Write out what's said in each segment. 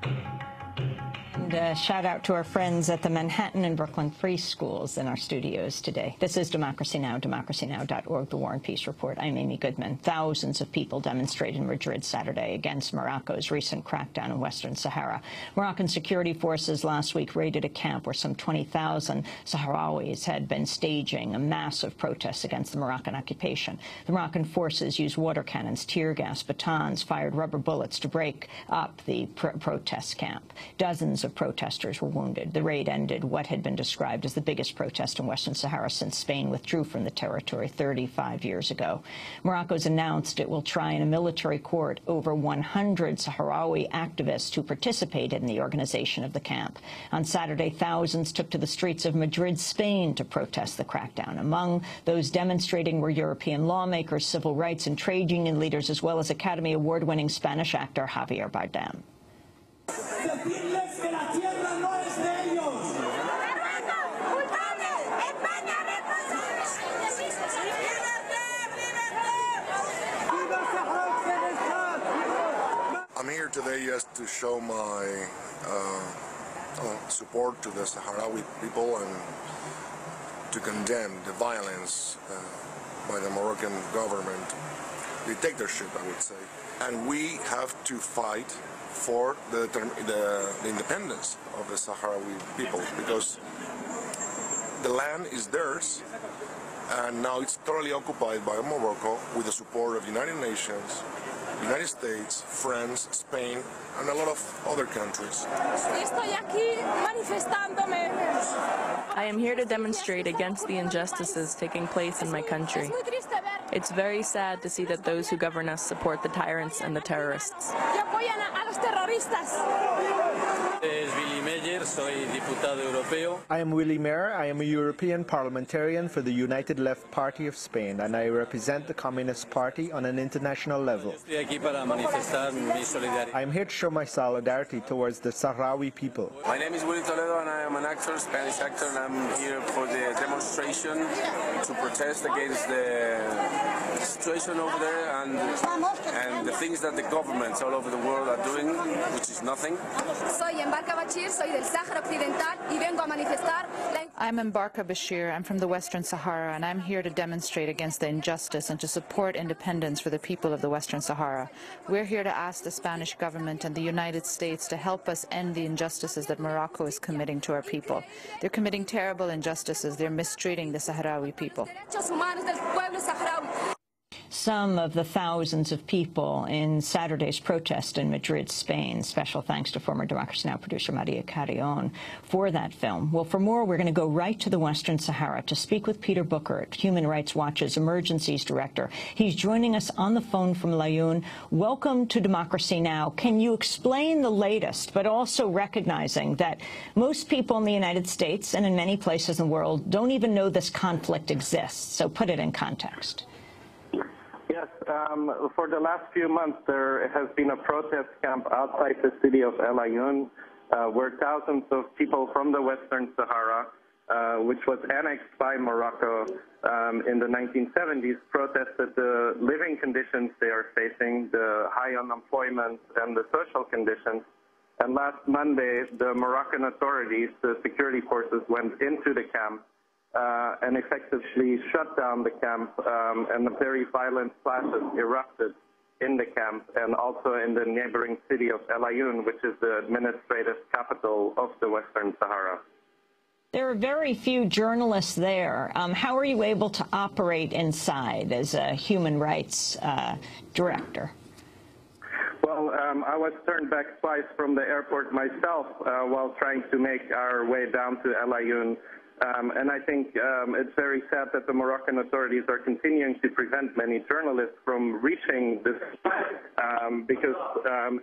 And a shout out to our friends at the Manhattan and Brooklyn Free Schools in our studios today. This is Democracy Now!, democracynow.org, the War and Peace Report. I'm Amy Goodman. Thousands of people demonstrated in Madrid Saturday against Morocco's recent crackdown in Western Sahara. Moroccan security forces last week raided a camp where some 20,000 Sahrawis had been staging a massive protest against the Moroccan occupation. The Moroccan forces used water cannons, tear gas, batons, fired rubber bullets to break up the protest camp. Dozens of protesters were wounded. The raid ended what had been described as the biggest protest in Western Sahara since Spain withdrew from the territory 35 years ago. Morocco's announced it will try in a military court over 100 Sahrawi activists who participated in the organization of the camp. On Saturday, thousands took to the streets of Madrid, Spain, to protest the crackdown. Among those demonstrating were European lawmakers, civil rights and trade union leaders, as well as Academy Award-winning Spanish actor Javier Bardem. I'm here today just to show my support to the Sahrawi people and to condemn the violence by the Moroccan government, dictatorship, I would say. And we have to fight for the independence of the Sahrawi people, because the land is theirs and now it's totally occupied by Morocco with the support of the United Nations, United States, France, Spain, and a lot of other countries. I am here to demonstrate against the injustices taking place in my country. It's very sad to see that those who govern us support the tyrants and the terrorists. I am Willy Meyer. I am a European parliamentarian for the United Left Party of Spain, and I represent the Communist Party on an international level. I am here to show my solidarity towards the Sahrawi people. My name is Willy Toledo, and I am an actor, Spanish actor, and I'm here for the demonstration to protest against the situation over there and the things that the governments all over the world are doing, which is nothing. I'm Mbarka Bashir. I'm from the Western Sahara, and I'm here to demonstrate against the injustice and to support independence for the people of the Western Sahara. We're here to ask the Spanish government and the United States to help us end the injustices that Morocco is committing to our people. They're committing terrible injustices. They're mistreating the Sahrawi people. Some of the thousands of people in Saturday's protest in Madrid, Spain. Special thanks to former Democracy Now! Producer Maria Carrion for that film. Well, for more, we're going to go right to the Western Sahara to speak with Peter Booker, Human Rights Watch's Emergencies Director. He's joining us on the phone from Laayoune. Welcome to Democracy Now! Can you explain the latest, but also recognizing that most people in the United States and in many places in the world don't even know this conflict exists? So put it in context. Yes, for the last few months there has been a protest camp outside the city of Laayoune where thousands of people from the Western Sahara, which was annexed by Morocco in the 1970s, protested the living conditions they are facing, the high unemployment and the social conditions. And last Monday, the Moroccan authorities, the security forces, went into the camp and effectively shut down the camp, and the very violent clashes erupted in the camp and also in the neighboring city of Laayoune, which is the administrative capital of the Western Sahara. There are very few journalists there. How are you able to operate inside as a human rights director? Well, I was turned back twice from the airport myself while trying to make our way down to Laayoune. And I think it's very sad that the Moroccan authorities are continuing to prevent many journalists from reaching this because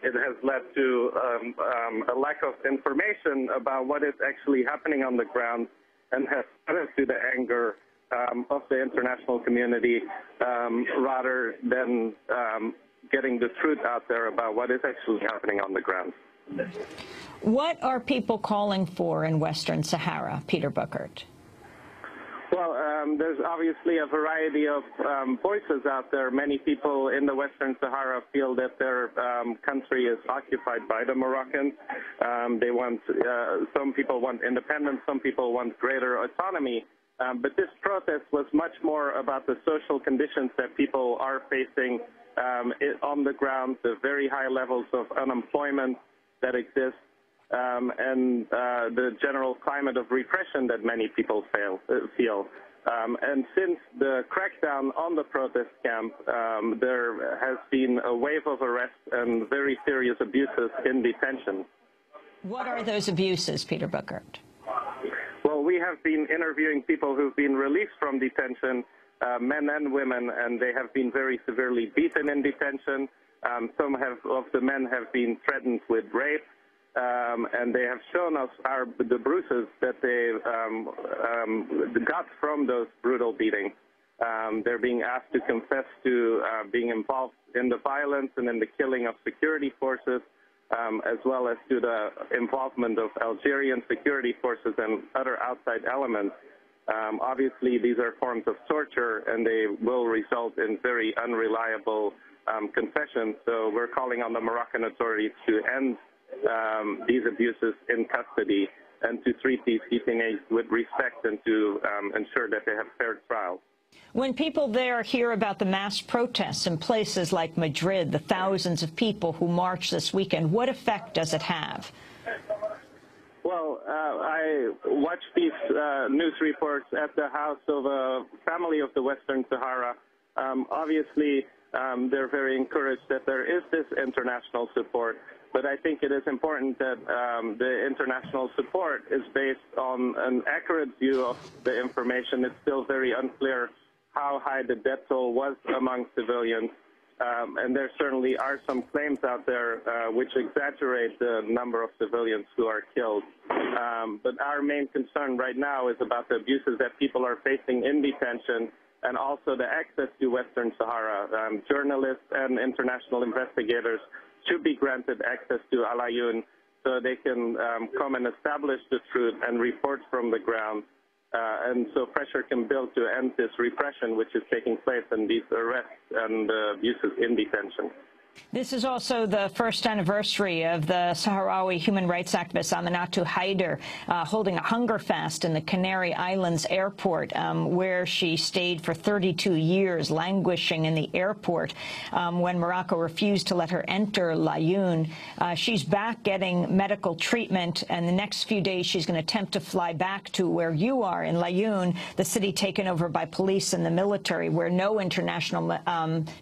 it has led to a lack of information about what is actually happening on the ground and has led to the anger of the international community rather than getting the truth out there about what is actually happening on the ground. What are people calling for in Western Sahara, Peter Booker? Well, there's obviously a variety of voices out there. Many people in the Western Sahara feel that their country is occupied by the Moroccans. They want, some people want independence, some people want greater autonomy. But this protest was much more about the social conditions that people are facing on the ground, the very high levels of unemployment that exist, and the general climate of repression that many people feel. And since the crackdown on the protest camp, there has been a wave of arrests and very serious abuses in detention. What are those abuses, Peter Buckert? Well, we have been interviewing people who've been released from detention, men and women, and they have been very severely beaten in detention. Some of the men have been threatened with rape. And they have shown us the bruises that they got from those brutal beatings. They're being asked to confess to being involved in the violence and in the killing of security forces, as well as to the involvement of Algerian security forces and other outside elements. Obviously, these are forms of torture, and they will result in very unreliable confessions. So we're calling on the Moroccan authorities to end these abuses in custody and to treat these detainees with respect and to ensure that they have fair trials. When people there hear about the mass protests in places like Madrid, the thousands of people who marched this weekend, what effect does it have? Well, I watched these news reports at the house of a family of the Western Sahara. Obviously, they're very encouraged that there is this international support. But I think it is important that the international support is based on an accurate view of the information. It's still very unclear how high the death toll was among civilians. And there certainly are some claims out there which exaggerate the number of civilians who are killed. But our main concern right now is about the abuses that people are facing in detention and also the access to Western Sahara. Journalists and international investigators should be granted access to Al Ayoun so they can come and establish the truth and report from the ground. And so pressure can build to end this repression which is taking place in these arrests and abuses in detention. This is also the first anniversary of the Sahrawi human rights activist Aminatu Haider holding a hunger fast in the Canary Islands airport, where she stayed for 32 years, languishing in the airport when Morocco refused to let her enter Laayoune. She's back getting medical treatment, and the next few days she's going to attempt to fly back to where you are in Laayoune, the city taken over by police and the military, where no international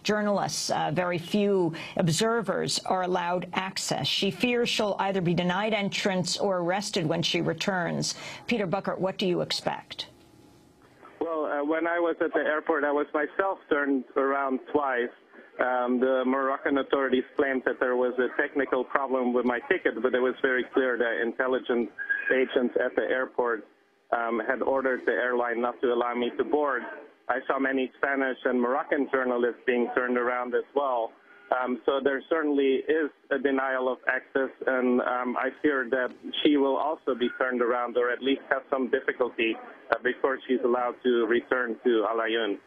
journalists, very few observers are allowed access. She fears she'll either be denied entrance or arrested when she returns. Peter Buckert, what do you expect? Well, when I was at the airport, I was myself turned around twice. The Moroccan authorities claimed that there was a technical problem with my ticket, but it was very clear that intelligence agents at the airport had ordered the airline not to allow me to board. I saw many Spanish and Moroccan journalists being turned around as well. So there certainly is a denial of access, and I fear that she will also be turned around or at least have some difficulty before she's allowed to return to Al Ayoun.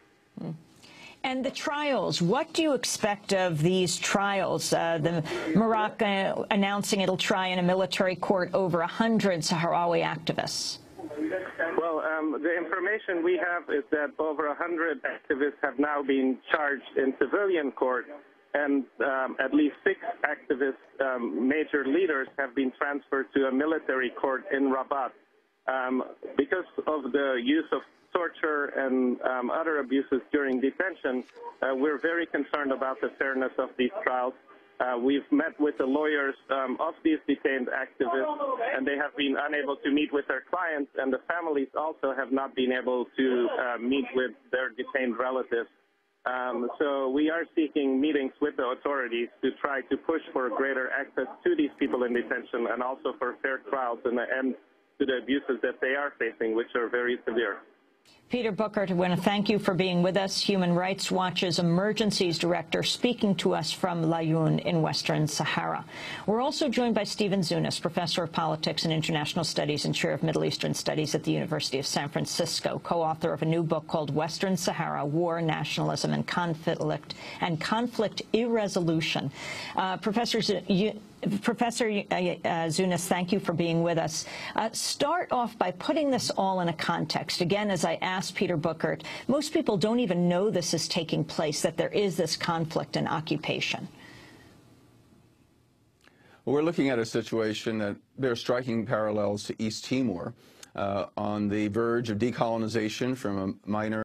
And the trials, what do you expect of these trials? The Morocco announcing it'll try in a military court over 100 Sahrawi activists. Well, the information we have is that over 100 activists have now been charged in civilian court, and at least 6 activists, major leaders, have been transferred to a military court in Rabat. Because of the use of torture and other abuses during detention, we're very concerned about the fairness of these trials. We've met with the lawyers of these detained activists, and they have been unable to meet with their clients, and the families also have not been able to meet with their detained relatives. So we are seeking meetings with the authorities to try to push for greater access to these people in detention and also for fair trials and the end to the abuses that they are facing, which are very severe. Peter Bookert, I want to thank you for being with us. Human Rights Watch's Emergencies Director, speaking to us from Laayoune in Western Sahara. We're also joined by Stephen Zunas, Professor of Politics and International Studies and Chair of Middle Eastern Studies at the University of San Francisco, co-author of a new book called Western Sahara, War, Nationalism, and Conflict Irresolution. Professor Zunas, thank you for being with us. Start off by putting this all in a context. Again, as I asked Peter Bookert, most people don't even know this is taking place, that there is this conflict and occupation. Well, we're looking at a situation that bears striking parallels to East Timor, on the verge of decolonization from a minor